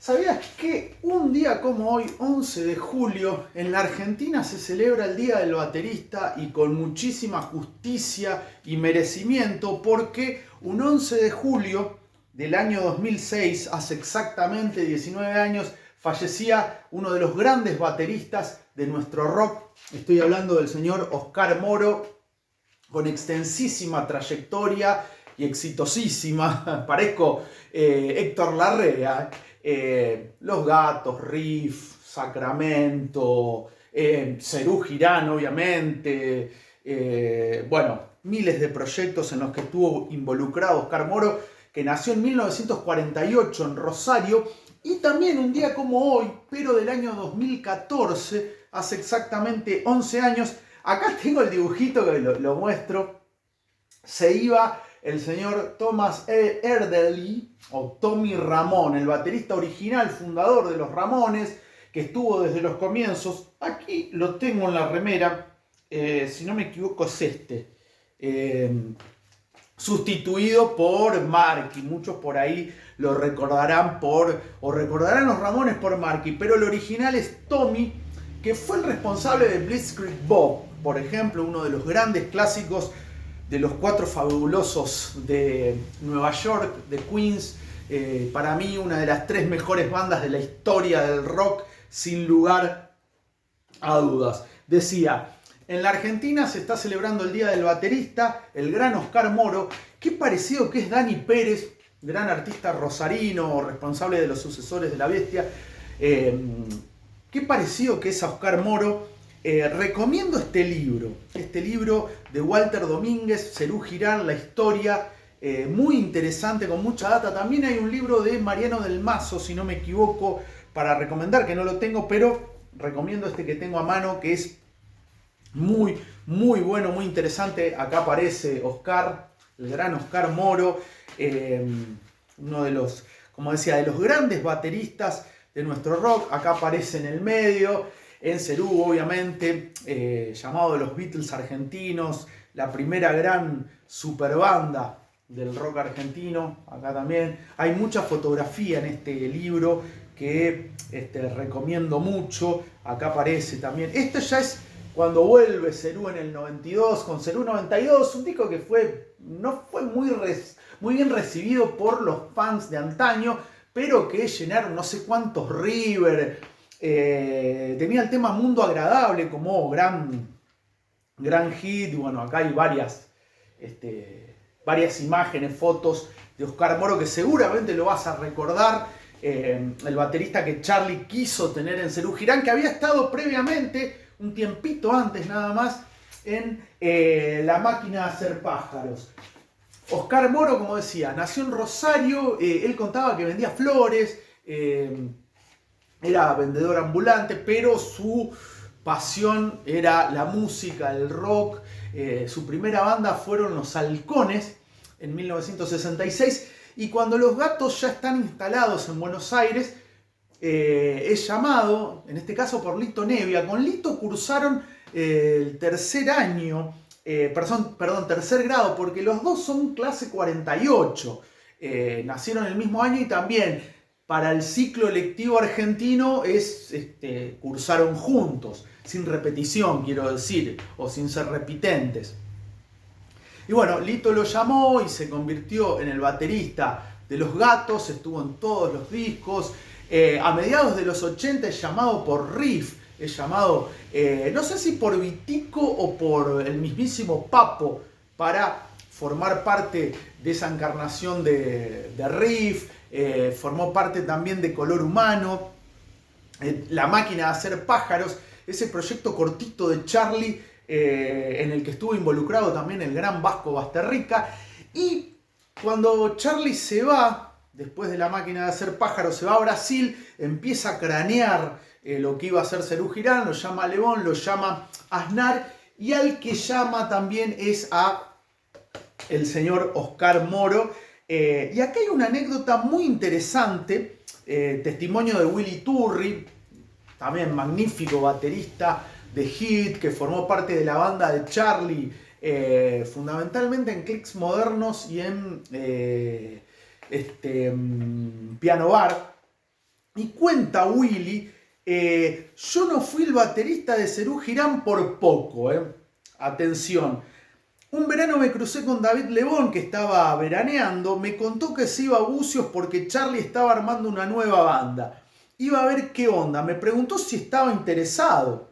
¿Sabías que un día como hoy, 11 de julio, en la Argentina se celebra el Día del Baterista y con muchísima justicia y merecimiento porque un 11 de julio del año 2006, hace exactamente 19 años, fallecía uno de los grandes bateristas de nuestro rock? Estoy hablando del señor Oscar Moro, con extensísima trayectoria y exitosísima. Parezco Héctor Larrea. Los Gatos, Riff, Sacramento, Serú Girán, obviamente. Bueno, miles de proyectos en los que estuvo involucrado Oscar Moro, que nació en 1948 en Rosario, y también un día como hoy, pero del año 2014, hace exactamente 11 años. Acá tengo el dibujito que lo muestro. Se iba el señor Thomas Erdely, o Tommy Ramón, el baterista original, fundador de los Ramones, que estuvo desde los comienzos. Aquí lo tengo en la remera, si no me equivoco es este. Sustituido por Marky. Muchos por ahí lo recordarán o recordarán los Ramones por Marky, pero el original es Tommy, que fue el responsable de Blitzkrieg Bob, por ejemplo, uno de los grandes clásicos de los Cuatro Fabulosos de Nueva York, de Queens. Para mí una de las tres mejores bandas de la historia del rock, sin lugar a dudas. Decía: en la Argentina se está celebrando el Día del Baterista, el gran Oscar Moro. Qué parecido que es Dani Pérez, gran artista rosarino, responsable de los Sucesores de la Bestia. Qué parecido que es a Oscar Moro. Recomiendo este libro de Walter Domínguez, Serú Girán, La Historia, muy interesante, con mucha data. También hay un libro de Mariano del Mazo, si no me equivoco, para recomendar, que no lo tengo, pero recomiendo este que tengo a mano, que es muy bueno, muy interesante. Acá aparece Oscar, el gran Oscar Moro, uno de los, como decía, de los grandes bateristas de nuestro rock. Acá aparece en el medio. En Serú, obviamente, llamado de los Beatles argentinos, la primera gran superbanda del rock argentino. Acá también hay mucha fotografía en este libro que recomiendo mucho. Acá aparece también. Esto ya es cuando vuelve Serú en el 92, con Serú 92, un disco que no fue muy bien recibido por los fans de antaño, pero que llenaron no sé cuántos River. Tenía el tema Mundo Agradable como gran hit. Bueno, acá hay varias imágenes, fotos de Oscar Moro que seguramente lo vas a recordar. El baterista que Charlie quiso tener en Serú Girán, que había estado previamente, un tiempito antes nada más, en La Máquina de Hacer Pájaros. Oscar Moro, como decía, nació en Rosario. Él contaba que vendía flores. Era vendedor ambulante, pero su pasión era la música, el rock. Su primera banda fueron Los Halcones en 1966, y cuando los Gatos ya están instalados en Buenos Aires, es llamado, en este caso por Lito Nebbia. Con Lito cursaron el tercer año, tercer grado, porque los dos son clase 48. Nacieron el mismo año, y también para el ciclo lectivo argentino cursaron juntos, sin repetición, quiero decir, o sin ser repitentes. Y bueno, Lito lo llamó y se convirtió en el baterista de los Gatos, estuvo en todos los discos. A mediados de los 80 es llamado por Riff, es llamado, no sé si por Vitico o por el mismísimo Papo, para formar parte de esa encarnación de Riff. Formó parte también de Color Humano, La Máquina de Hacer Pájaros, ese proyecto cortito de Charlie, en el que estuvo involucrado también el gran Vasco Basterrica. Y cuando Charlie se va, después de La Máquina de Hacer Pájaros, se va a Brasil, empieza a cranear lo que iba a hacer Serú Girán, lo llama Lebón, lo llama Aznar, y al que llama también es a el señor Oscar Moro. Y acá hay una anécdota muy interesante, testimonio de Willy Turri, también magnífico baterista de hit, que formó parte de la banda de Charlie, fundamentalmente en Clicks Modernos y en Piano Bar. Y cuenta Willy, yo no fui el baterista de Serú Girán por poco. Atención. Un verano me crucé con David Lebón, que estaba veraneando. Me contó que se iba a Bucios porque Charlie estaba armando una nueva banda. Iba a ver qué onda. Me preguntó si estaba interesado.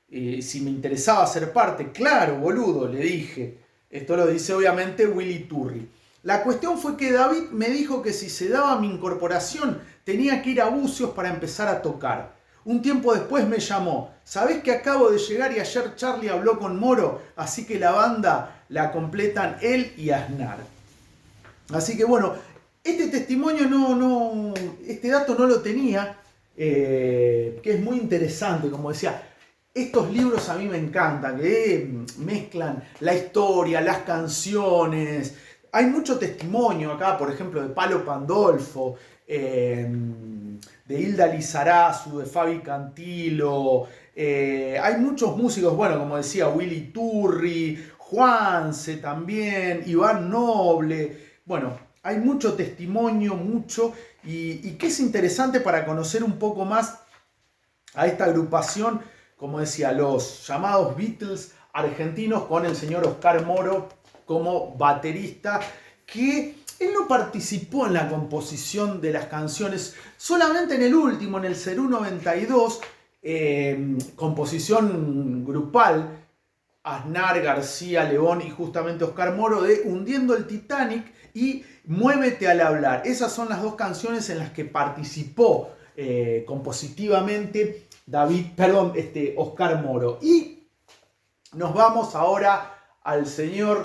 Si me interesaba ser parte. Claro, boludo, le dije. Esto lo dice obviamente Willy Turri. La cuestión fue que David me dijo que si se daba mi incorporación tenía que ir a Bucios para empezar a tocar. Un tiempo después me llamó. ¿Sabés que acabo de llegar y ayer Charlie habló con Moro? Así que la banda la completan él y Aznar. Así que bueno, este testimonio este dato no lo tenía, que es muy interesante, como decía. Estos libros a mí me encantan, que mezclan la historia, las canciones. Hay mucho testimonio acá, por ejemplo, de Palo Pandolfo, de Hilda Lizarazu, de Fabi Cantilo. Hay muchos músicos, bueno, como decía, Willy Turri, Juanse también, Iván Noble. Bueno, hay mucho testimonio, mucho, y que es interesante para conocer un poco más a esta agrupación, como decía, los llamados Beatles argentinos, con el señor Oscar Moro como baterista, que él no participó en la composición de las canciones, solamente en el último, en el Serú 92, composición grupal, Aznar, García, Lebón y justamente Oscar Moro, de Hundiendo el Titanic y Muévete al hablar. Esas son las dos canciones en las que participó compositivamente Oscar Moro. Y nos vamos ahora al señor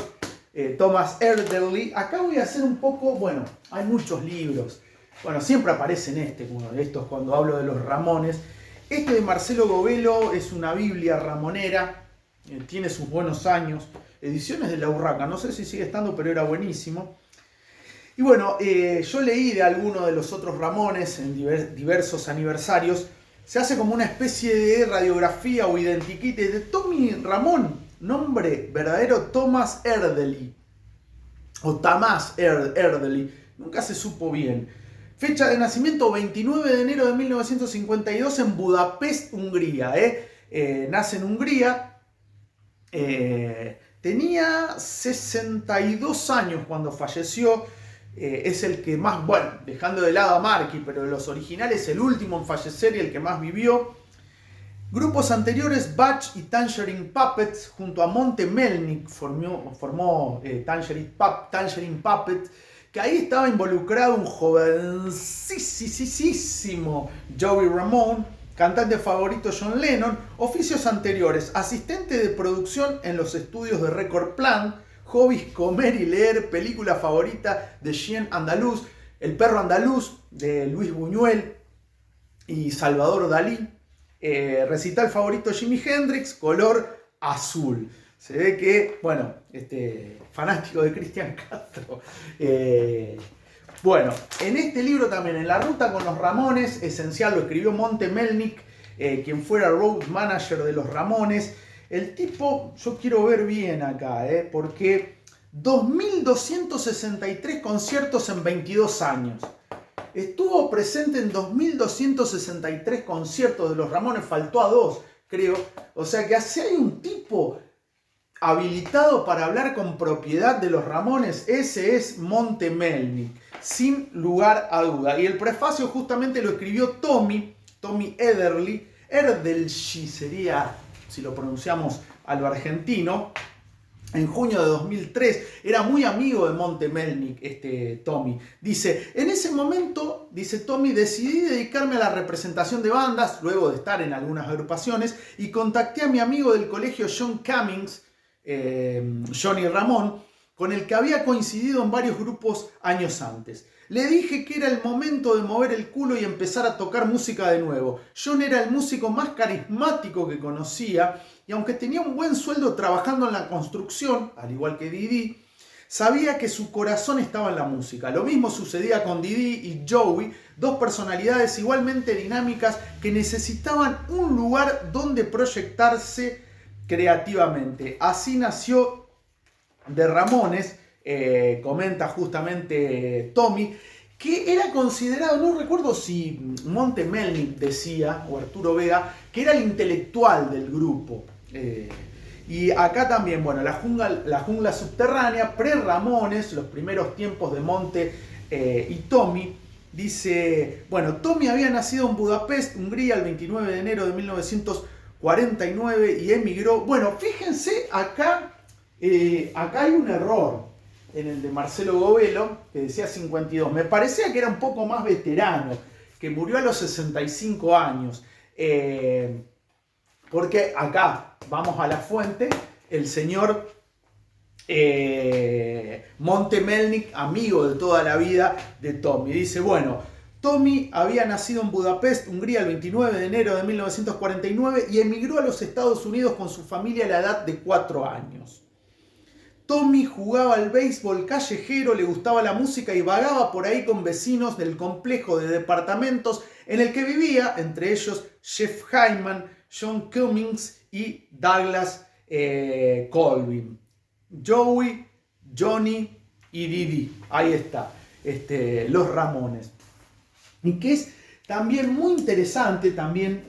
Thomas Erdely. Acá voy a hacer un poco, bueno, hay muchos libros. Bueno, siempre aparecen uno de estos cuando hablo de los Ramones. Este de Marcelo Govelo es una biblia ramonera, tiene sus buenos años. Ediciones de La Urraca, no sé si sigue estando, pero era buenísimo. Y bueno, yo leí de alguno de los otros Ramones en diversos aniversarios. Se hace como una especie de radiografía o identikit de Tommy Ramón, nombre verdadero Thomas Erdely, o Tamás Erdely, nunca se supo bien. Fecha de nacimiento 29 de enero de 1952 en Budapest, Hungría. Nace en Hungría, tenía 62 años cuando falleció. Es el que más, bueno, dejando de lado a Marky, pero de los originales el último en fallecer y el que más vivió. Grupos anteriores, Butch y Tangerine Puppets, junto a Monte Melnick formó Tangerine Puppet, que ahí estaba involucrado un jovencísimo Joey Ramone, cantante favorito John Lennon, oficios anteriores, asistente de producción en los estudios de Record Plant, hobbies comer y leer, película favorita de Chien Andaluz, El perro andaluz de Luis Buñuel y Salvador Dalí, recital favorito Jimi Hendrix, color azul. Se ve que, bueno, fanático de Cristian Castro. Bueno, en este libro también, En la ruta con los Ramones, esencial, lo escribió Monte Melnick, quien fuera road manager de los Ramones. El tipo, yo quiero ver bien acá, porque 2.263 conciertos en 22 años. Estuvo presente en 2.263 conciertos de los Ramones, faltó a 2, creo. O sea que así hay un tipo habilitado para hablar con propiedad de los Ramones, ese es Monte Melnick, sin lugar a duda. Y el prefacio justamente lo escribió Tommy Erdely sería, si lo pronunciamos a lo argentino, en junio de 2003. Era muy amigo de Monte Melnick, Tommy. Dice, en ese momento, dice Tommy, decidí dedicarme a la representación de bandas, luego de estar en algunas agrupaciones, y contacté a mi amigo del colegio John Cummings, Johnny Ramón, con el que había coincidido en varios grupos años antes. Le dije que era el momento de mover el culo y empezar a tocar música de nuevo. John era el músico más carismático que conocía y aunque tenía un buen sueldo trabajando en la construcción, al igual que Didi, sabía que su corazón estaba en la música. Lo mismo sucedía con Didi y Joey, dos personalidades igualmente dinámicas que necesitaban un lugar donde proyectarse creativamente. Así nació The Ramones, comenta justamente Tommy, que era considerado, no recuerdo si Monte Melnick decía, o Arturo Vega, que era el intelectual del grupo. Y acá también, bueno, la jungla subterránea, pre-Ramones, los primeros tiempos de Monte y Tommy. Dice, bueno, Tommy había nacido en Budapest, Hungría, el 29 de enero de 1949 y emigró. Bueno, fíjense, acá hay un error en el de Marcelo Govelo, que decía 52. Me parecía que era un poco más veterano, que murió a los 65 años. Porque acá, vamos a la fuente, el señor Monte Melnick, amigo de toda la vida de Tommy, dice, bueno, Tommy había nacido en Budapest, Hungría, el 29 de enero de 1949 y emigró a los Estados Unidos con su familia a la edad de 4 años. Tommy jugaba al béisbol callejero, le gustaba la música y vagaba por ahí con vecinos del complejo de departamentos en el que vivía, entre ellos Jeff Hyman, John Cummings y Douglas Colvin. Joey, Johnny y Didi. Ahí está, los Ramones. Y que es también muy interesante también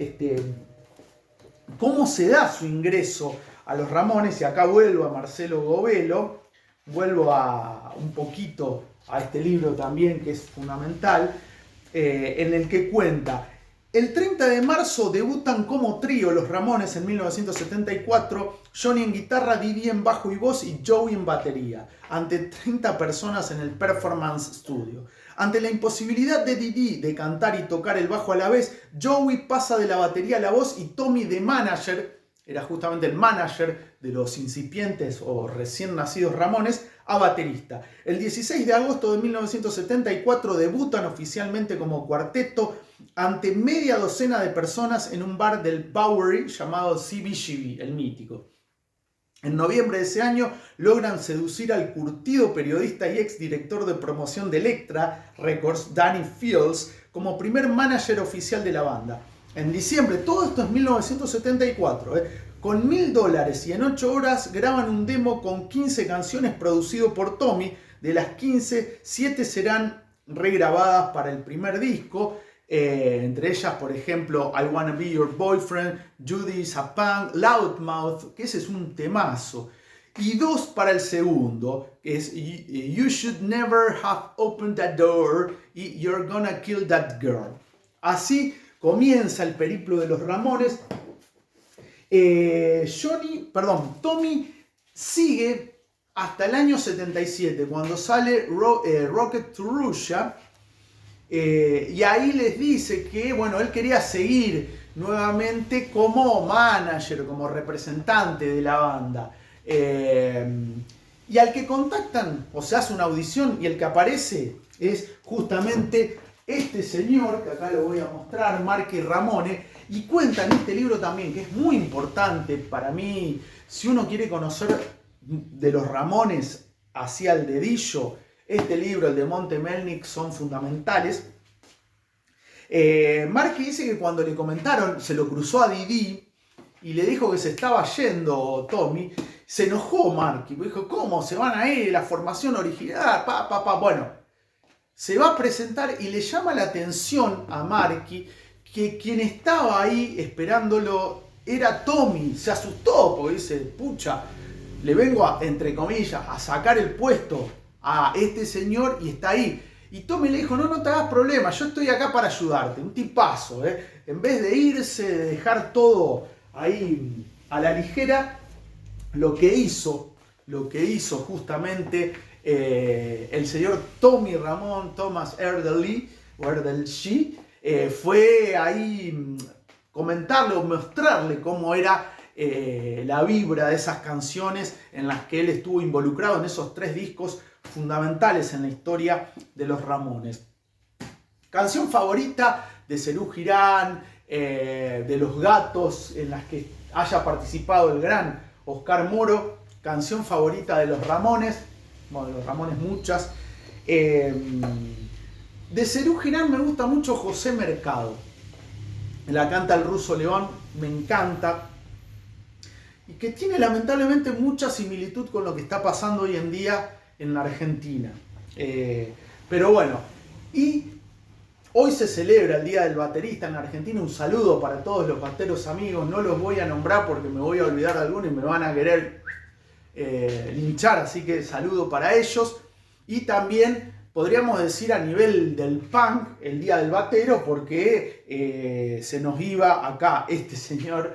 cómo se da su ingreso a los Ramones. Y acá vuelvo a Marcelo Govelo, vuelvo un poquito a este libro también que es fundamental, en el que cuenta: el 30 de marzo debutan como trío los Ramones en 1974, Johnny en guitarra, Didi en bajo y voz y Joey en batería, ante 30 personas en el Performance Studio. Ante la imposibilidad de Didi de cantar y tocar el bajo a la vez, Joey pasa de la batería a la voz y Tommy de manager, era justamente el manager de los incipientes o recién nacidos Ramones, a baterista. El 16 de agosto de 1974 debutan oficialmente como cuarteto ante media docena de personas en un bar del Bowery llamado CBGB, el mítico. En noviembre de ese año logran seducir al curtido periodista y ex director de promoción de Elektra Records, Danny Fields, como primer manager oficial de la banda. En diciembre, todo esto es 1974, con $1000 y en 8 horas graban un demo con 15 canciones producido por Tommy. De las 15, 7 serán regrabadas para el primer disco. Entre ellas, por ejemplo, I Wanna Be Your Boyfriend, Judy is a Punk, Loudmouth, que ese es un temazo, y 2 para el segundo, que es You Should Never Have Opened That Door y You're Gonna Kill That Girl. Así comienza el periplo de los Ramones. Tommy sigue hasta el año 77, cuando sale Rocket to Russia. Y ahí les dice que, bueno, él quería seguir nuevamente como manager, como representante de la banda. Y al que contactan, o se hace una audición, y el que aparece es justamente este señor, que acá lo voy a mostrar, Marky Ramone, y cuenta en este libro también, que es muy importante para mí, si uno quiere conocer de los Ramones hacia el dedillo. Este libro, el de Monte Melnick, son fundamentales. Marky dice que cuando le comentaron, se lo cruzó a Didi y le dijo que se estaba yendo Tommy, se enojó Marky, dijo, ¿cómo se van a ir? La formación original, Bueno, se va a presentar y le llama la atención a Marky que quien estaba ahí esperándolo era Tommy. Se asustó porque dice, pucha, le vengo entre comillas, a sacar el puesto a este señor y está ahí. Y Tommy le dijo, no te hagas problema, yo estoy acá para ayudarte. Un tipazo, En vez de irse, de dejar todo ahí a la ligera, lo que hizo justamente el señor Tommy Ramón, Thomas Erdely, fue ahí comentarle o mostrarle cómo era la vibra de esas canciones en las que él estuvo involucrado en esos 3 discos fundamentales en la historia de los Ramones. Canción favorita de Serú Girán, de Los Gatos, en las que haya participado el gran Oscar Moro. Canción favorita de los Ramones, bueno, de los Ramones muchas. De Serú Girán me gusta mucho José Mercado. La canta el Ruso León, me encanta. Y que tiene lamentablemente mucha similitud con lo que está pasando hoy en día en la Argentina. Pero bueno, Y hoy se celebra el Día del Baterista en Argentina. Un saludo para todos los bateros amigos. No los voy a nombrar porque me voy a olvidar de algunos y me van a querer linchar. Así que saludo para ellos. Y también podríamos decir a nivel del punk, el Día del Batero, porque se nos iba acá este señor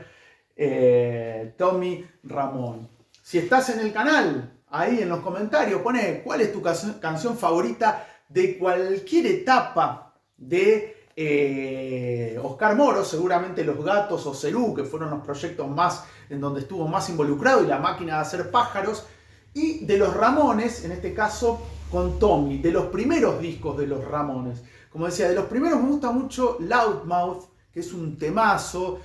Tommy Ramón. Si estás en el canal, ahí en los comentarios, pone cuál es tu canción favorita de cualquier etapa de Oscar Moro, seguramente Los Gatos o Cerú, que fueron los proyectos más en donde estuvo más involucrado, y La Máquina de Hacer Pájaros, y de los Ramones, en este caso con Tommy, de los primeros discos de los Ramones. Como decía, de los primeros me gusta mucho Loudmouth, que es un temazo,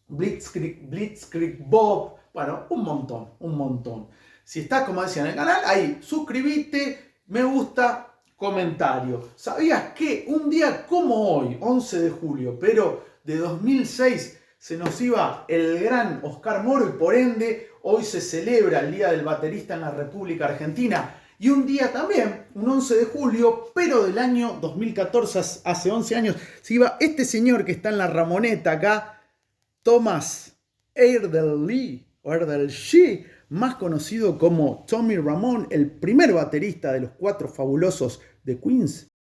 Blitzkrieg Bob, bueno, un montón, un montón. Si estás, como decía, en el canal, ahí, suscríbete, me gusta, comentario. ¿Sabías que un día como hoy, 11 de julio, pero de 2006, se nos iba el gran Oscar Moro y por ende hoy se celebra el Día del Baterista en la República Argentina? Y un día también, un 11 de julio, pero del año 2014, hace 11 años, se iba este señor que está en la Ramoneta acá, Thomas Erdely, más conocido como Tommy Ramone, el primer baterista de los Cuatro Fabulosos de Queens.